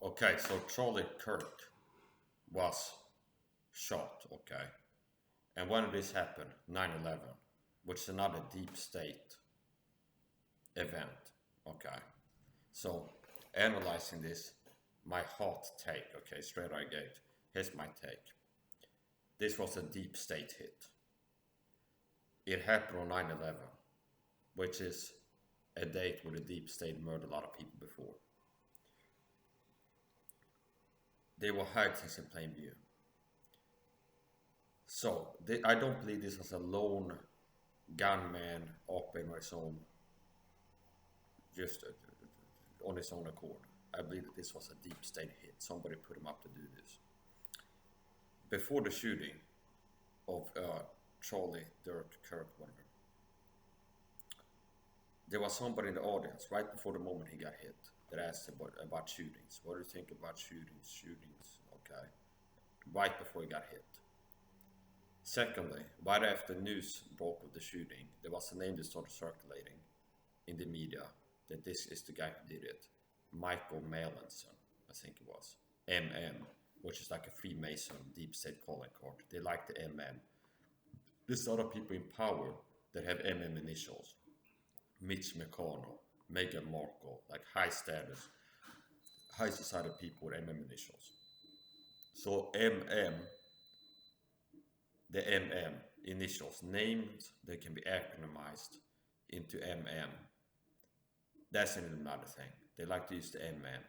Okay, so Charlie Kirk was shot, okay? And when did this happen? 9/11, which is another deep state event, okay? So, analyzing this, my hot take, okay, straight out of the gate, here's my take. This was a deep state hit. It happened on 9/11, which is a date where the deep state murdered a lot of people before. They were hiding things in plain view. So, I don't believe this was a lone gunman operating on his own, just on his own accord. I believe that this was a deep state hit. Somebody put him up to do this. Before the shooting of Charlie, Dirk, Kirk, whatever, there was somebody in the audience right before the moment he got hit that asked about shootings. What do you think about shootings? Shootings, okay. Right before he got hit. Secondly, right after news broke of the shooting, there was a name that started circulating in the media that this is the guy who did it. Michael Mallinson, I think it was. MM, which is like a Freemason deep state calling card. They like the MM. There's other people in power that have MM initials. Mitch McConnell, Meghan Markle, like high status, high society people with MM initials. So MM, the MM initials, names that can be acronymized into MM. That's another thing. They like to use the MM.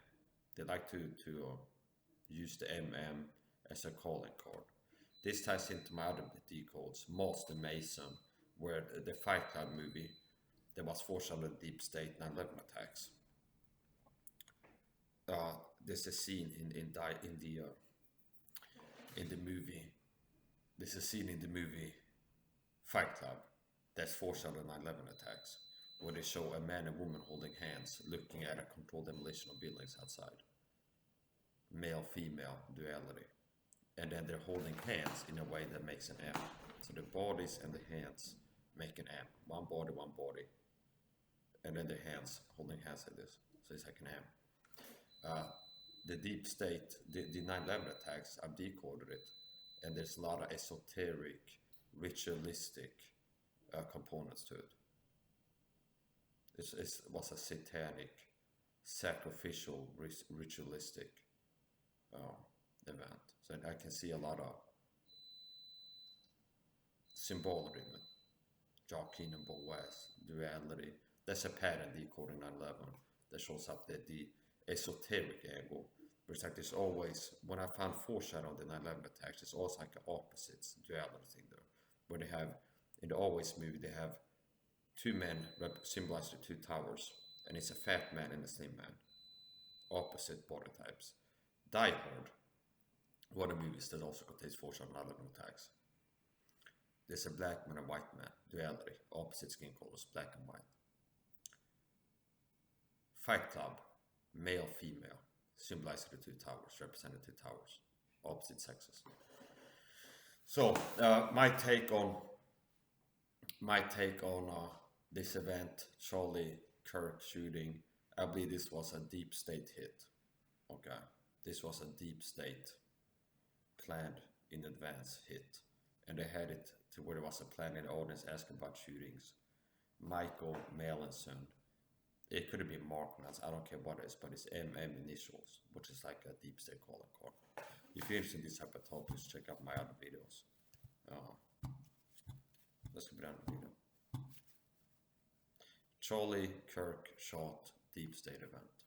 They like to use the MM as a calling card. This ties into my other decodes, Master Mason, where the Fight Club movie, there was foreshadowed the deep state 9/11 attacks. There's a scene in the movie. There's a scene in the movie Fight Club that's foreshadowed 9/11 attacks, where they show a man and woman holding hands, looking at a controlled demolition of buildings outside. Male-female duality. And then they're holding hands in a way that makes an M. So the bodies and the hands make an M. One body. And then the hands, holding hands like this. So it's like an M. The deep state, the 9/11 attacks, I've decoded it. And there's a lot of esoteric, ritualistic components to it. It was a satanic, sacrificial, ritualistic event. So I can see a lot of symbology in it. Joaquin and Boaz, duality. There's a pattern decoding 9/11 that shows up that the esoteric angle. But it's like there's always, when I found foreshadowing the 9/11 attacks, there's always like an opposites duality thing there. Where they have, in the Always movie, they have two men symbolized the two towers. And it's a fat man and a slim man. Opposite body types. Die Hard, one of the movies that also contains foreshadowing 9/11 attacks. There's a black man and a white man, duality, opposite skin colors, black and white. Fight Club, male, female, symbolizing the two towers, representing two towers, opposite sexes. So my take on this event, Charlie Kirk shooting, I believe this was a deep state hit. Okay, this was a deep state planned in advance hit, and they had it to where there was a plan in the audience asking about shootings. Michael Mallinson. It could have been Mark Nance, I don't care what it is, but it's MM initials, which is like a deep state calling card. If you're interested in this type of topics, check out my other videos. Let's go down the video. Charlie Kirk shot deep state event.